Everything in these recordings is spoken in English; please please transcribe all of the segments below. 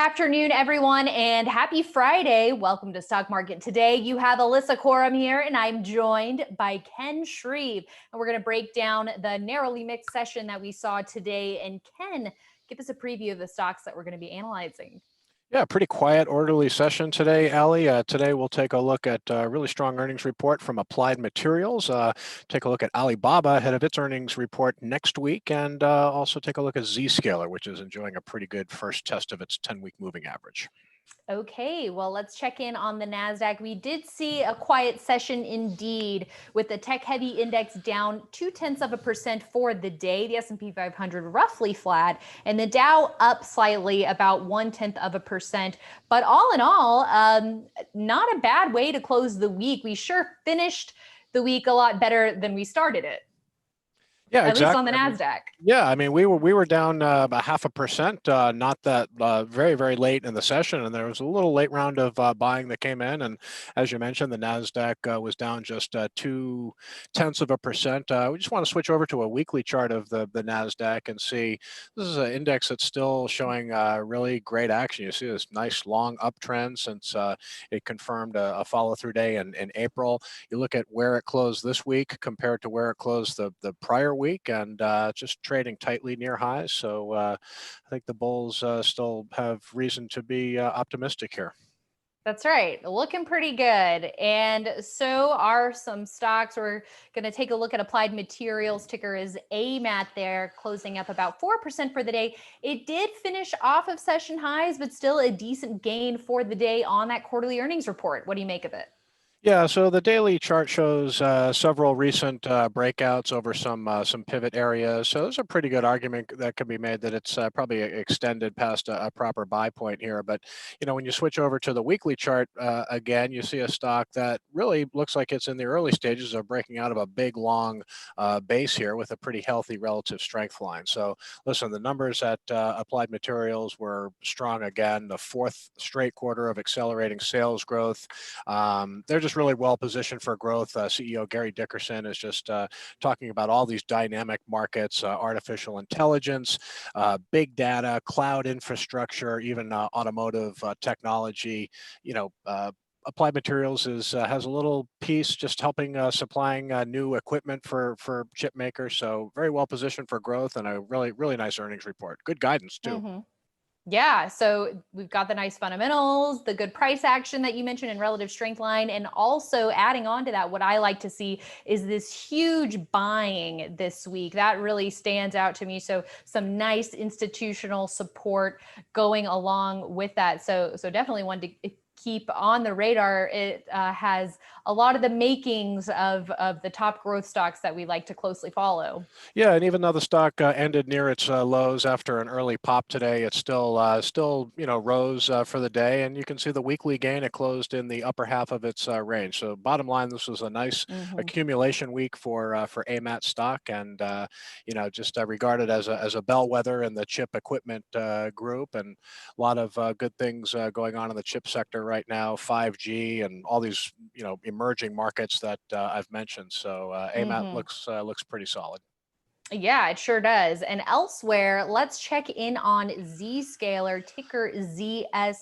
afternoon, everyone, and happy Friday. Welcome to Stock Market Today. You have Alyssa Corum here, and I'm joined by Ken Shreve. And we're going to break down the narrowly mixed session that we saw today. And Ken, give us a preview of the stocks that we're going to be analyzing. Yeah, pretty quiet, orderly session today, Allie. Today we'll take a look at a really strong earnings report from Applied Materials. Take a look at Alibaba ahead of its earnings report next week, and also take a look at Zscaler, which is enjoying a pretty good first test of its 10-week moving average. Okay, well, let's check in on the Nasdaq. We did see a quiet session indeed, with the tech-heavy index down 0.2% for the day. The S&P 500 roughly flat, and the Dow up slightly, about 0.1%. But all in all, not a bad way to close the week. We sure finished the week a lot better than we started it. Yeah, at exactly. least on the Nasdaq. I mean, we were down about 0.5%, not that very late in the session, and there was a little late round of buying that came in. And as you mentioned, the Nasdaq was down just 0.2%. We just want to switch over to a weekly chart of the Nasdaq and see. This is an index that's still showing really great action. You see this nice long uptrend since it confirmed a follow-through day in April. You look at where it closed this week compared to where it closed the prior week, and just trading tightly near highs. So I think the bulls still have reason to be optimistic here. That's right. Looking pretty good. And so are some stocks. We're going to take a look at Applied Materials. Ticker is AMAT there, closing up about 4% for the day. It did finish off of session highs, but still a decent gain for the day on that quarterly earnings report. What do you make of it? Yeah, so the daily chart shows several recent breakouts over some pivot areas. So there's a pretty good argument that can be made that it's probably extended past a proper buy point here. But when you switch over to the weekly chart again, you see a stock that really looks like it's in the early stages of breaking out of a big long base here with a pretty healthy relative strength line. So listen, the numbers at Applied Materials were strong again. The fourth straight quarter of accelerating sales growth. They're just really well positioned for growth. CEO Gary Dickerson is just talking about all these dynamic markets, artificial intelligence, big data, cloud infrastructure, even automotive technology. Applied Materials has a little piece just helping supplying new equipment for chip makers. So very well positioned for growth, and a really nice earnings report. Good guidance too. Mm-hmm. Yeah, so we've got the nice fundamentals, the good price action that you mentioned, and relative strength line. And also adding on to that, what I like to see is this huge buying this week. That really stands out to me. So some nice institutional support going along with that. So definitely one to keep on the radar. It has a lot of the makings of the top growth stocks that we like to closely follow. Yeah, and even though the stock ended near its lows after an early pop today, it still rose for the day, and you can see the weekly gain. It closed in the upper half of its range. So bottom line, this was a nice accumulation week for AMAT stock, and just regarded as a bellwether in the chip equipment group, and a lot of good things going on in the chip sector right now, 5G and all these emerging markets that I've mentioned. So AMAT looks pretty solid. Yeah, it sure does. And elsewhere, let's check in on Zscaler, ticker ZS,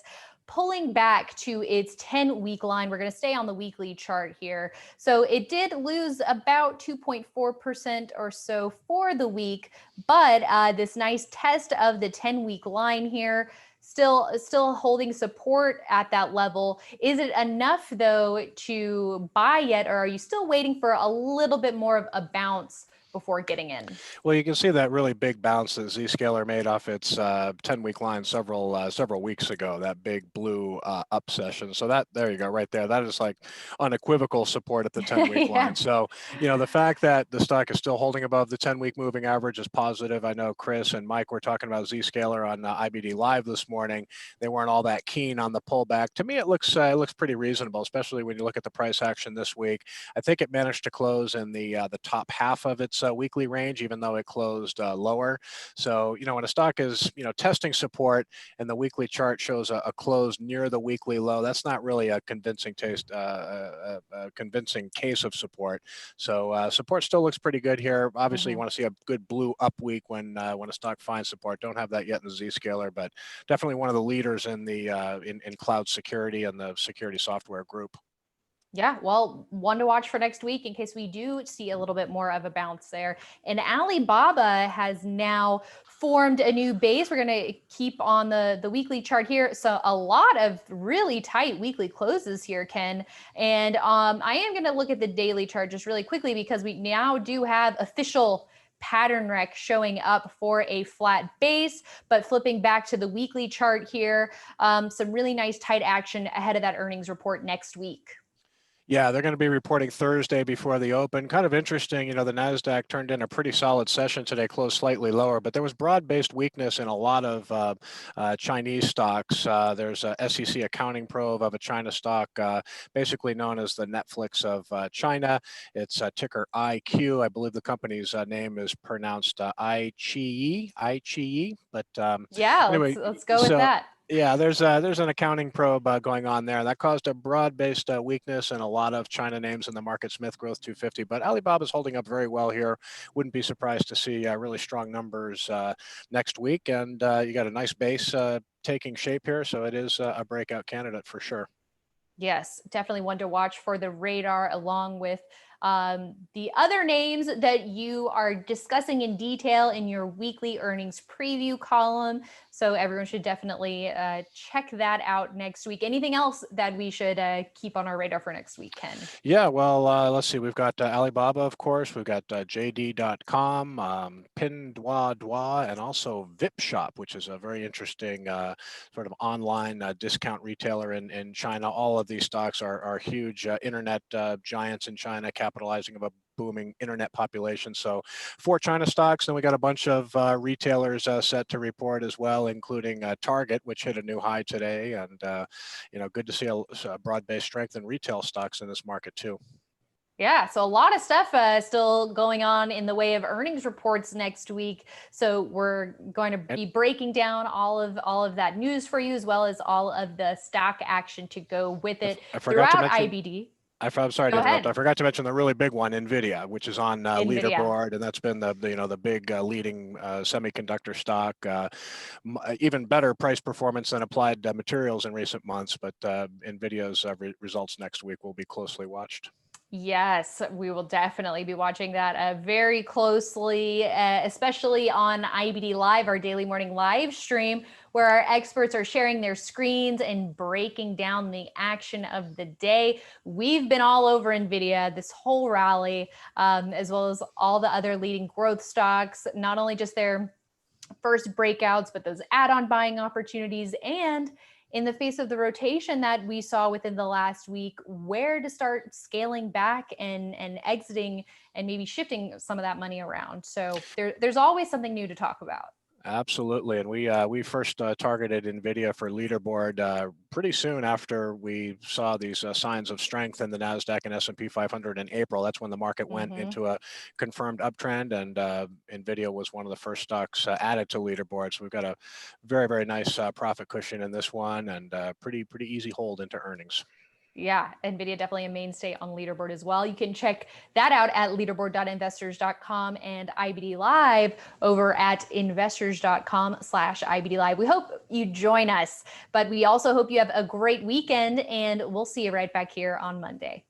pulling back to its 10-week line. We're going to stay on the weekly chart here. So it did lose about 2.4% or so for the week, but this nice test of the 10-week line here, still holding support at that level. Is it enough though to buy yet, or are you still waiting for a little bit more of a bounce before getting in? Well, you can see that really big bounce that Zscaler made off its 10-week line several weeks ago, that big blue up session. So there you go, right there. That is like unequivocal support at the 10-week Yeah. line. So, the fact that the stock is still holding above the 10-week moving average is positive. I know Chris and Mike were talking about Zscaler on IBD Live this morning. They weren't all that keen on the pullback. To me, it looks pretty reasonable, especially when you look at the price action this week. I think it managed to close in the top half of its its weekly range, even though it closed lower. So, when a stock is, testing support and the weekly chart shows a close near the weekly low, that's not really a convincing convincing case of support. So support still looks pretty good here. Obviously, you want to see a good blue up week when a stock finds support. Don't have that yet in the Zscaler, but definitely one of the leaders in the in cloud security and the security software group. Yeah, well, one to watch for next week in case we do see a little bit more of a bounce there. And Alibaba has now formed a new base. We're going to keep on the weekly chart here. So a lot of really tight weekly closes here, Ken. And I am going to look at the daily chart just really quickly because we now do have official pattern rec showing up for a flat base, but flipping back to the weekly chart here, some really nice tight action ahead of that earnings report next week. Yeah, they're going to be reporting Thursday before the open. Kind of interesting, the Nasdaq turned in a pretty solid session today, closed slightly lower, but there was broad-based weakness in a lot of Chinese stocks. There's a SEC accounting probe of a China stock, basically known as the Netflix of China. It's ticker IQ. I believe the company's name is pronounced iQIYI, but yeah, anyway, let's go with that. Yeah, there's an accounting probe going on there. That caused a broad-based weakness in a lot of China names in the market. Smith Growth 250, but Alibaba's holding up very well here. Wouldn't be surprised to see really strong numbers next week, and you got a nice base taking shape here, so it is a breakout candidate for sure. Yes, definitely one to watch for the radar, along with the other names that you are discussing in detail in your weekly earnings preview column. So everyone should definitely check that out next week. Anything else that we should keep on our radar for next week, Ken? Yeah, well, let's see. We've got Alibaba, of course. We've got JD.com, Pinduoduo, and also VipShop, which is a very interesting sort of online discount retailer in China. All of these stocks are huge internet giants in China, capitalizing of a booming internet population. So 4 China stocks. Then we got a bunch of retailers set to report as well, including Target, which hit a new high today. And, good to see a broad-based strength in retail stocks in this market too. Yeah, so a lot of stuff still going on in the way of earnings reports next week. So we're going to be breaking down all of that news for you, as well as all of the stock action to go with it throughout IBD. I'm sorry to interrupt. I forgot to mention the really big one, NVIDIA, which is on leaderboard, and that's been the big leading semiconductor stock. Even better price performance than Applied Materials in recent months, but NVIDIA's results next week will be closely watched. Yes, we will definitely be watching that very closely, especially on IBD Live, our daily morning live stream, where our experts are sharing their screens and breaking down the action of the day. We've been all over NVIDIA this whole rally, as well as all the other leading growth stocks, not only just their first breakouts, but those add-on buying opportunities, and in the face of the rotation that we saw within the last week, where to start scaling back and exiting and maybe shifting some of that money around. So there's always something new to talk about. Absolutely, and we first targeted NVIDIA for leaderboard pretty soon after we saw these signs of strength in the Nasdaq and S&P 500 in April. That's when the market went into a confirmed uptrend, and NVIDIA was one of the first stocks added to leaderboard. So we've got a very, very nice profit cushion in this one, and pretty easy hold into earnings. Yeah, NVIDIA definitely a mainstay on leaderboard as well. You can check that out at leaderboard.investors.com and IBD Live over at investors.com/IBD Live. We hope you join us, but we also hope you have a great weekend, and we'll see you right back here on Monday.